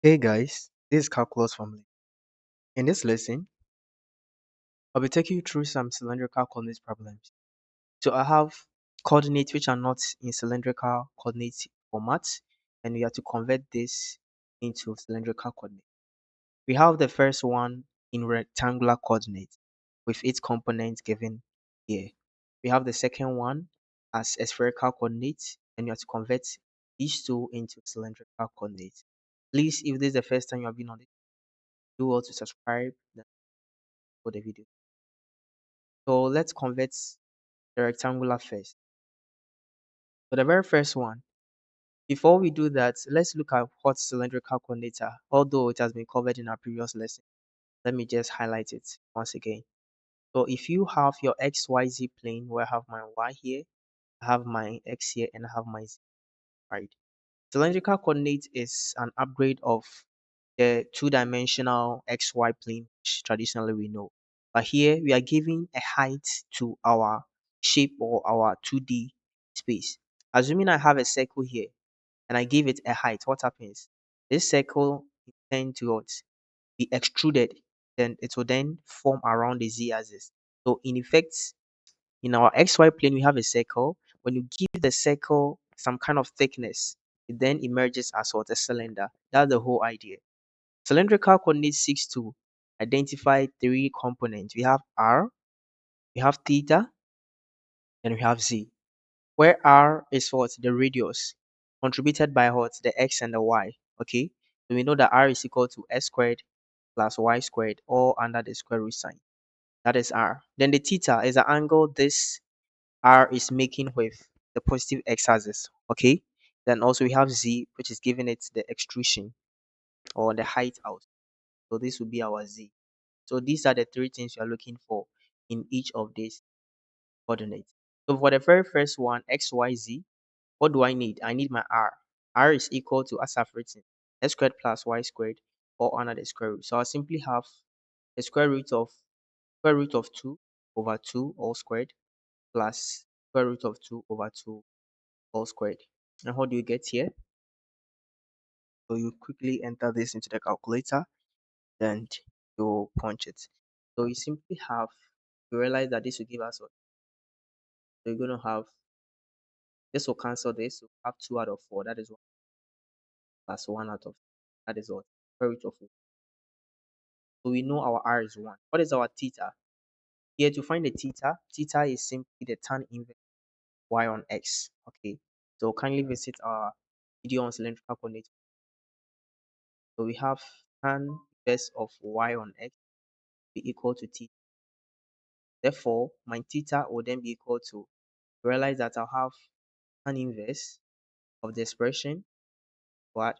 Hey guys, this is Calculus Family. In this lesson, I'll be taking you through some cylindrical coordinates problems. So I have coordinates which are not in cylindrical coordinate format, and we have to convert this into cylindrical coordinate. We have the first one in rectangular coordinate with its components given here. We have the second one as a spherical coordinate, and you have to convert these two into cylindrical coordinates. Please, if this is the first time you have been on it, do well to subscribe for the video. So let's convert the rectangular first. For the very first one, before we do that, let's look at what cylindrical coordinates are. Although it has been covered in our previous lesson, let me just highlight it once again. So if you have your XYZ plane where I have my Y here, I have my X here, and I have my Z, right? Cylindrical coordinate is an upgrade of the two-dimensional XY plane, which traditionally we know. But here we are giving a height to our shape or our 2D space. Assuming I have a circle here and I give it a height, what happens? This circle is tend to what? Be extruded, then it will then form around the z-axis. So in effect, in our xy plane, we have a circle. When you give the circle some kind of thickness, it then emerges as what? A cylinder. That's the whole idea. Cylindrical coordinates seeks to identify three components. We have r, we have theta, and we have z. Where r is what? The radius contributed by what? The x and the y. Okay, so we know that r is equal to s squared plus y squared, all under the square root sign. That is r. Then the theta is the angle this r is making with the positive x-axis. Okay, then also we have z, which is giving it the extrusion or the height out. So this will be our z. So these are the three things you are looking for in each of these coordinates. So for the very first one, x, y, z, what do I need? I need my r. R is equal to, as I've written, x squared plus y squared, or under the square root. So I'll simply have the square root of 2 over 2 all squared plus square root of 2 over 2 all squared. And how do you get here? So you quickly enter this into the calculator, then you punch it. So you simply have, you realize that this will give us what? So you're going to have, this will cancel this. So have 2 out of 4. That is 1 plus 1 out of, that is what? Square root of 4. So we know our r is 1. What is our theta? Here to find the theta, theta is simply the tan inverse y on x. Okay. So kindly visit our video on cylindrical coordinates. So we have tan inverse of y on x be equal to theta. Therefore, my theta will then be equal to, realize that I'll have tan inverse of the expression, what?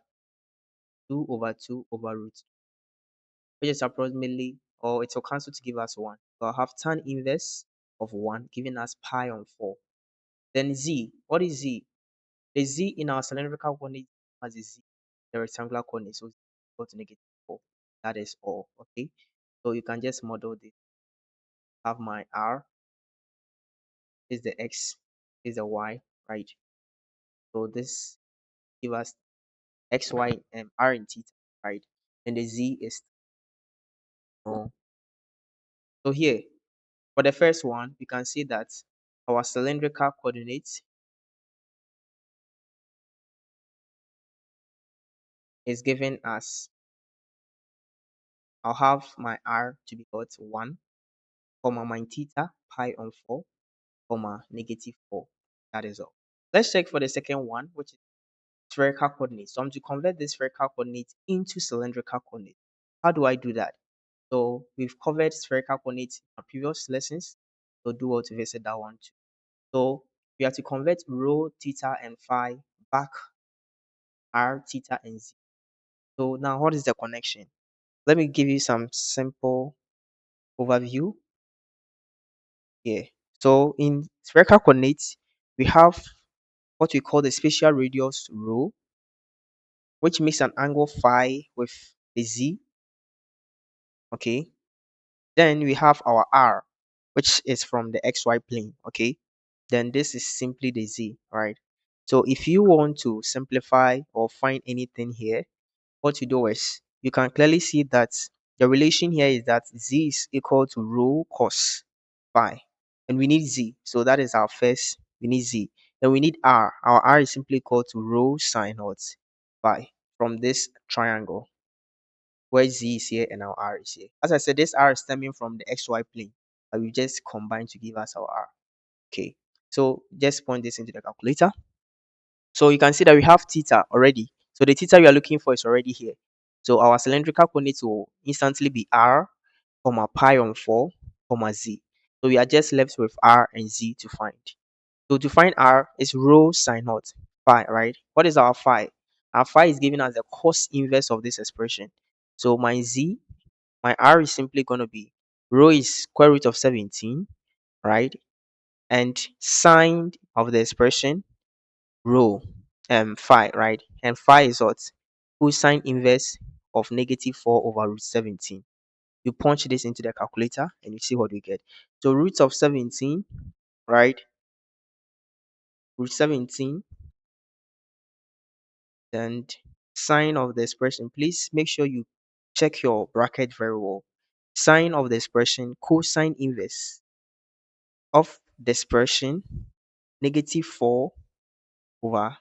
2 over 2 over root, which is approximately, or it will cancel to give us 1. So I'll have tan inverse of 1 giving us pi on 4. Then z, what is z? The z in our cylindrical coordinate as a z, the rectangular coordinate, so it's equal to negative 4. That is all. Okay, so you can just model this. Have my r is the x, is the y, right? So this give us x, y, and r in theta, right? And the z is oh. So here, for the first one, we can see that our cylindrical coordinate is given as, I'll have my r to be equal to 1, comma my theta pi on 4, comma negative 4. That is all. Let's check for the second one, which is spherical coordinates. So I'm to convert this spherical coordinate into cylindrical coordinate. How do I do that? So we've covered spherical coordinates in our previous lessons. So do well to visit that one too. So we have to convert rho, theta, and phi back r, theta, and z. So now what is the connection? Let me give you some simple overview here. So in spherical coordinates, we have what we call the spatial radius rho, which makes an angle phi with the z. Okay. Then we have our r, which is from the xy plane. Okay. Then this is simply the z, right? So if you want to simplify or find anything here, what you do is you can clearly see that the relation here is that z is equal to rho cos phi, and we need z, so that is our first. We need z, then we need r. Our r is simply equal to rho sine what phi from this triangle where z is here and our r is here. As I said, this r is stemming from the xy plane that we just combined to give us our r. Okay, so just point this into the calculator. So you can see that we have theta already. So the theta we are looking for is already here. So our cylindrical coordinates will instantly be r, comma pi on 4, comma z. So we are just left with r and z to find. So to find r is rho sine naught phi, right? What is our phi? Our phi is giving us the cos inverse of this expression. So my r is simply going to be rho is square root of 17, right? And sine of the expression rho phi, right? And phi is what? Cosine inverse of negative 4 over root 17. You punch this into the calculator and you see what we get. So root of 17, right? Root 17 and sine of the expression. Please make sure you check your bracket very well. Sine of the expression, cosine inverse of the expression, negative 4 over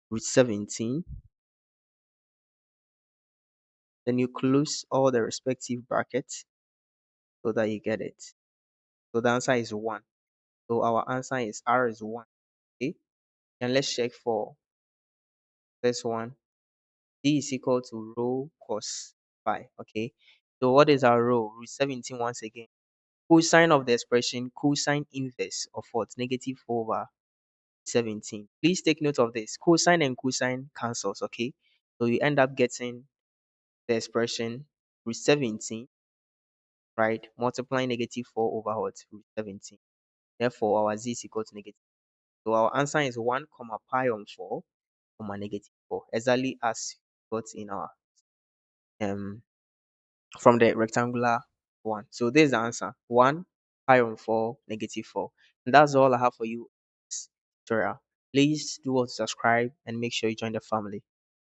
root 17. Then you close all the respective brackets so that you get it. So the answer is 1. So our answer is R is 1. Okay. And let's check for this one. D is equal to rho cos phi. Okay. So what is our rho? Root 17 once again. Cosine of the expression, cosine inverse of what? Negative 4 over 17. Please take note of this. Cosine and cosine cancels. Okay. So you end up getting the expression root 17, right? Multiplying negative 4 over what? Root 17. Therefore, our z is equal to negative. So our answer is 1 comma pi on 4 comma negative 4, exactly as got in our um from the rectangular one. So this is the answer: 1 pi on 4 negative 4. And that's all I have for you in this tutorial. Please do what to subscribe and make sure you join the family.